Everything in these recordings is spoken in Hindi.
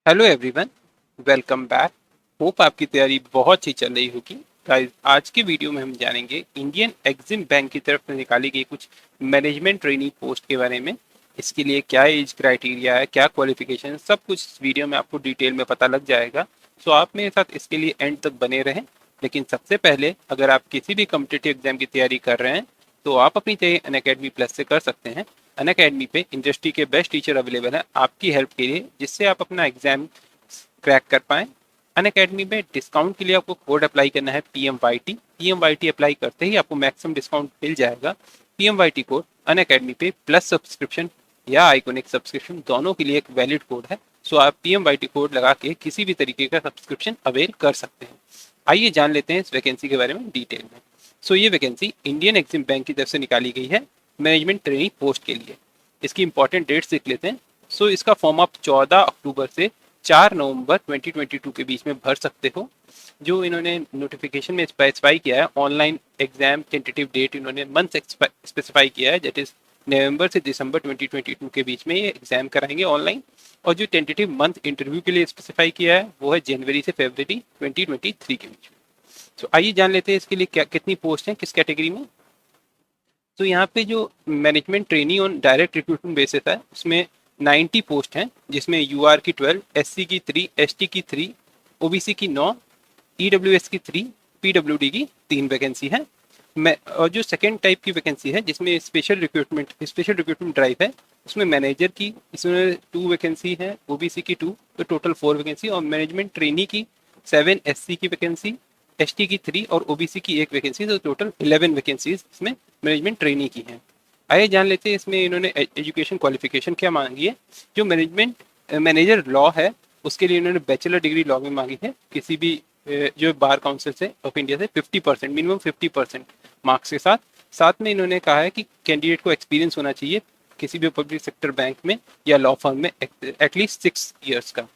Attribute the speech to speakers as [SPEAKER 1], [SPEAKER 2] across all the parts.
[SPEAKER 1] Hello everyone, welcome back. Hope आपकी तैयारी बहुत अच्छी चल रही होगी। गाइस, आज की वीडियो में हम जानेंगे इंडियन एग्जिम बैंक की तरफ से निकाली गई कुछ मैनेजमेंट ट्रेनिंग पोस्ट के बारे में। इसके लिए क्या एज क्राइटेरिया है, क्या क्वालिफिकेशन, सब कुछ इस वीडियो में आपको डिटेल में पता लग जाएगा। सो आप मेरे साथ इसके लिए एंड तक बने रहें। लेकिन सबसे पहले, अगर आप किसी भी कम्पिटिटिव एग्जाम की तैयारी कर रहे हैं तो आप अपनी तैयारी अनअकैडमी प्लस से कर सकते हैं। अनअकैडमी पे इंडस्ट्री के बेस्ट टीचर अवेलेबल हैं आपकी हेल्प के लिए, जिससे आप अपना एग्जाम क्रैक कर पाएँ। अनअकैडमी में डिस्काउंट के लिए आपको कोड अप्लाई करना है PMYT। PMYT अप्लाई करते ही आपको मैक्सिमम डिस्काउंट मिल जाएगा। PMYT कोड अनअकैडमी पे प्लस सब्सक्रिप्शन या आइकॉनिक सब्सक्रिप्शन दोनों के लिए एक वैलिड कोड है। सो आप PMYT कोड लगा के किसी भी तरीके का सब्सक्रिप्शन अवेल कर सकते हैं। आइए जान लेते हैं इस वैकेंसी के बारे में डिटेल में। सो ये वैकेंसी इंडियन एग्जिम बैंक की तरफ से निकाली गई है मैनेजमेंट ट्रेनिंग पोस्ट के लिए। इसकी इंपॉर्टेंट डेट्स देख लेते हैं। सो इसका फॉर्म आप 14 अक्टूबर से 4 नवंबर 2022 के बीच में भर सकते हो। जो इन्होंने नोटिफिकेशन में स्पेसिफाई किया है, ऑनलाइन एग्जाम टेंटेटिव डेट इन्होंने मंथ स्पेसिफाई किया है, दैट इज नवंबर से दिसंबर 2022 के बीच में ये एग्जाम कराएंगे ऑनलाइन। और जो टेंटेटिव मंथ इंटरव्यू के लिए स्पेसिफाई किया है वो है जनवरी से फरवरी 2023 के बीच में। तो आइए जान लेते हैं इसके लिए क्या कितनी पोस्ट हैं, किस कैटेगरी में। तो यहाँ पे जो management trainee on direct recruitment basis है उसमें 90 पोस्ट हैं, जिसमें यूआर की 12, एससी की 3, एसटी की 3, ओबीसी की 9, ईडब्ल्यूएस की 3, पीडब्ल्यूडी की 3 वैकेंसी है। मैं और जो सेकेंड टाइप की वैकेंसी है जिसमें स्पेशल रिक्रूटमेंट ड्राइव है, उसमें मैनेजर की इसमें 2 वैकेंसी है, ओबीसी की 2, तो टोटल 4 वैकेंसी। और मैनेजमेंट ट्रेनी की 7, एससी की वैकेंसी, एसटी की 3 और ओबीसी की 1 वैकेंसी, तो टोटल 11 वैकेंसीज इसमें मैनेजमेंट ट्रेनी की हैं। आइए जान लेते हैं इसमें इन्होंने एजुकेशन क्वालिफिकेशन क्या मांगी है। जो मैनेजमेंट मैनेजर लॉ है उसके लिए इन्होंने बैचलर डिग्री लॉ में मांगी है, किसी भी जो बार काउंसिल से ऑफ इंडिया से 50%, मिनिमम 50% मार्क्स के साथ। साथ में इन्होंने कहा है कि कैंडिडेट को एक्सपीरियंस होना चाहिए किसी भी पब्लिक सेक्टर बैंक में या लॉ फर्म में एटलीस्ट 6 ईयर्स का।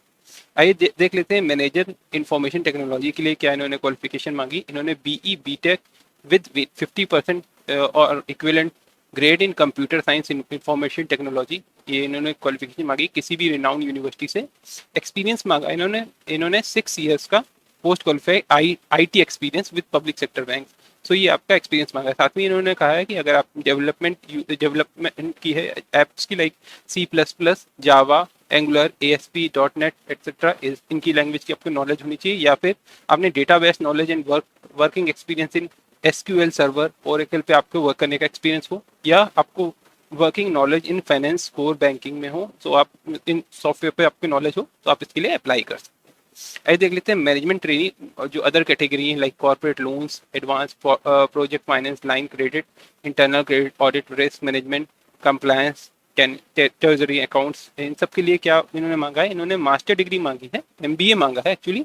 [SPEAKER 1] आइए देख लेते हैं मैनेजर इंफॉर्मेशन टेक्नोलॉजी के लिए क्या इन्होंने क्वालिफिकेशन मांगी। इन्होंने BE BTech विद 50% और इक्विवेलेंट ग्रेड इन कंप्यूटर साइंस इन इंफॉर्मेशन टेक्नोलॉजी, ये इन्होंने क्वालिफिकेशन मांगी। किसी भी रिनाउंड यूनिवर्सिटी से एक्सपीरियंस मांगा इन्होंने 6 ईयर्स का post qualified IT experience with public sector bank. So ये आपका एक्सपीरियंस मांगा है। साथ में इन्होंने कहा है कि अगर आप डेवलपमेंट की है एप्स की, लाइक C++, जावा, एंगुलर, ASP, .NET एक्सेट्रा, इनकी लैंग्वेज की आपको नॉलेज होनी चाहिए, या फिर आपने database knowledge and working experience in SQL server, Oracle पे आपको वर्क करने का एक्सपीरियंस हो, या आपको working knowledge in finance core banking में हो, तो आप इन सॉफ्टवेयर पे आपकी नॉलेज हो तो आप इसके लिए अप्लाई कर सकते हैं। आइए देख लेते हैं मैनेजमेंट ट्रेनिंग और जो अदर कैटेगरी है, like corporate loans, advance project finance, line credit, internal credit audit, risk management, compliance, treasury accounts, इन सब के लिए क्या इन्होंने मांगा है। इन्होंने मास्टर डिग्री मांगी है, MBA मांगा है actually,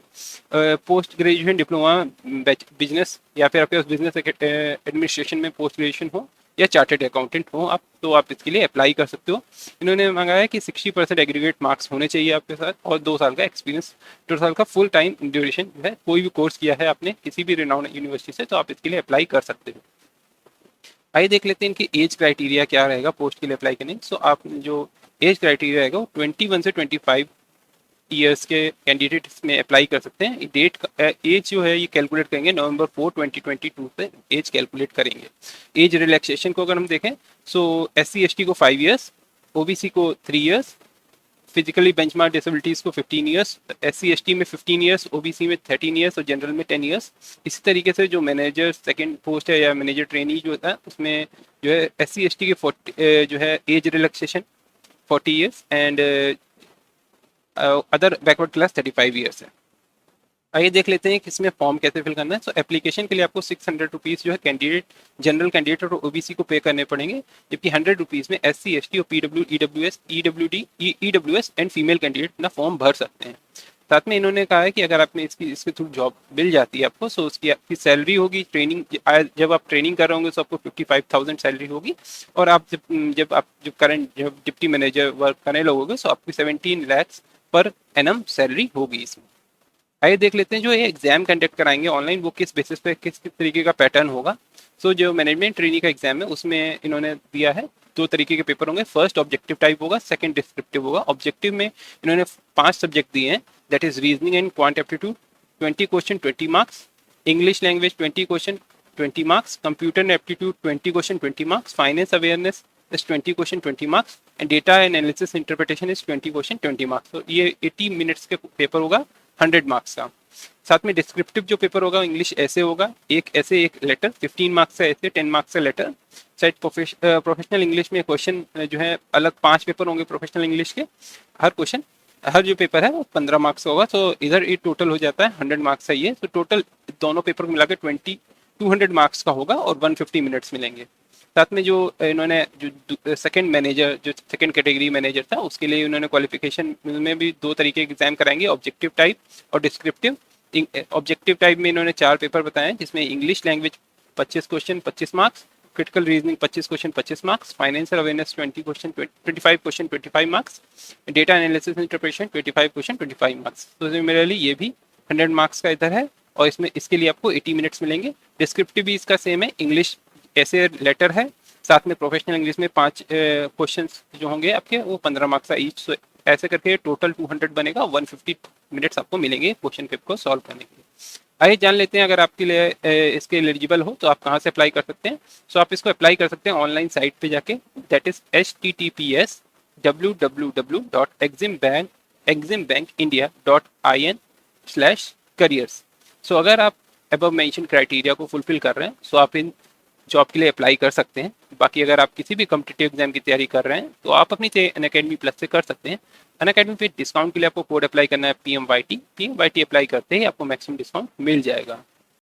[SPEAKER 1] post graduation diploma business, या फिर आपके पास बिजनेस एडमिनिस्ट्रेशन में पोस्ट ग्रेजुएशन हो, या चार्टर्ड अकाउंटेंट हो आप, तो आप इसके लिए अप्लाई कर सकते हो। इन्होंने मांगा है कि 60% एग्रीगेट मार्क्स होने चाहिए आपके साथ, और 2 साल का एक्सपीरियंस, 2 साल का फुल टाइम ड्यूरेशन है। कोई भी कोर्स किया है आपने किसी भी रिनाउंड यूनिवर्सिटी से तो आप इसके लिए अप्लाई कर सकते हो। आइए देख लेते हैं इनकी एज क्राइटेरिया क्या रहेगा पोस्ट के लिए अप्लाई करने। सो आप जो एज क्राइटेरिया रहेगा वो 21 से 25 ईयर्स के कैंडिडेट इसमें अप्लाई कर सकते हैं। डेट एज जो है ये कैलकुलेट करेंगे नवंबर 4 2022 से एज कैलकुलेट करेंगे। एज रिलैक्सेशन को अगर हम देखें, सो SC ST को 5 ईयर्स, OBC को 3 ईयर्स, फिजिकली बेंचमार्क डिसेबिलिटीज को 15 ईयर्स, SC ST में 15 ईयर्स, OBC में 13 ईयर्स और जनरल में 10 ईयर्स। इसी तरीके से जो मैनेजर सेकंड पोस्ट है या मैनेजर ट्रेनी जो होता है उसमें जो है SC ST के 40 जो है age relaxation 40 years, and other backward class 35 years है। आइए देख लेते हैं कि इसमें फॉर्म कैसे फिल करना है। सो एप्लीकेशन के लिए आपको 600 रुपीज़ जो है कैंडिडेट, जनरल कैंडिडेट और OBC को पे करने पड़ेंगे, जबकि 100 रुपीज़ में SC ST और PW EWS and female candidate अपना फॉर्म भर सकते हैं। साथ में इन्होंने कहा है कि अगर आपने इसके थ्रू जॉब मिल जाती है आपको, सो उसकी आपकी सैलरी होगी, ट्रेनिंग जब आप ट्रेनिंग कर रहे होंगे तो आपको 55,000 सैलरी होगी, और आप जब डिप्टी मैनेजर वर्क करने लगोगे तो आपकी 17 lakhs पर एनम सैलरी होगी इसमें। आइए देख लेते हैं जो ये एग्जाम कंडक्ट कराएंगे ऑनलाइन वो किस बेसिस पे किस किस तरीके का पैटर्न होगा। सो जो मैनेजमेंट ट्रेनी का एग्जाम है उसमें इन्होंने दिया है दो तरीके के पेपर होंगे। फर्स्ट ऑब्जेक्टिव टाइप होगा, सेकंड डिस्क्रिप्टिव होगा। ऑब्जेक्टिव में इन्होंने 5 सब्जेक्ट दिए हैं, that is reasoning and quant aptitude 20 question 20 marks, English language 20 question 20 marks, computer aptitude 20 question 20 marks, finance awareness is 20 question 20 marks and data analysis interpretation is 20 question 20 marks. तो ये 80 मिनट्स के पेपर होगा 100 मार्क्स का। साथ में डिस्क्रिप्टिव जो पेपर होगा इंग्लिश ऐसे होगा, एक ऐसे एक लेटर 15 मार्क्स का ऐसे 10 मार्क्स का लेटर। शायद प्रोफेशनल इंग्लिश में क्वेश्चन जो है अलग 5 पेपर होंगे प्रोफेशनल इंग्लिश के। हर क्वेश्चन हर जो पेपर है वो 15 मार्क्स का होगा। तो इधर ये टोटल हो जाता है 100 मार्क्स का ये। तो टोटल दोनों पेपर को मिला के 200 मार्क्स का होगा और 150 मिनट्स मिलेंगे। साथ में जो इन्होंने जो सेकंड मैनेजर जो सेकंड कैटेगरी मैनेजर था उसके लिए उन्होंने क्वालिफिकेशन में भी 2 तरीके के एग्जाम कराएंगे, ऑब्जेक्टिव टाइप और डिस्क्रिप्टिव। ऑब्जेक्टिव टाइप में इन्होंने 4 पेपर बताए हैं जिसमें English language 25 question 25 marks, critical reasoning 25 question 25 marks, financial awareness 20 question 25 question 25 marks, data analysis interpretation 25 question 25 marks. तो सिमिलरली ये भी 100 मार्क्स का इधर है और इसमें इसके लिए आपको 80 मिनट्स मिलेंगे। डिस्क्रिप्टिव भी इसका सेम है, इंग्लिश ऐसे लेटर है, साथ में प्रोफेशनल इंग्लिश में 5 क्वेश्चंस जो होंगे आपके वो 15 मार्क्स का ईच। so, ऐसे करके टोटल 200 बनेगा, 150 मिनट्स आपको मिलेंगे क्वेश्चन पेपर को सॉल्व करने के लिए। आइए जान लेते हैं अगर आपके लिए इसके एलिजिबल हो तो आप कहाँ से अप्लाई कर सकते हैं। सो आप इसको अप्लाई कर सकते हैं ऑनलाइन साइट पे जाके, दैट इज https://eximbankindia.in/careers। सो अगर आप अबव मेंशन क्राइटेरिया को फुलफिल कर रहे हैं सो आप इन जॉब के लिए अप्लाई कर सकते हैं। बाकी अगर आप किसी भी कॉम्पिटिटिव एग्जाम की तैयारी कर रहे हैं तो आप अपनी अनअकैडमी प्लस से कर सकते हैं। अनअकैडमी पे डिस्काउंट के लिए आपको कोड अप्लाई करना है PMYT। PMYT अप्लाई करते ही आपको मैक्सिमम डिस्काउंट मिल जाएगा।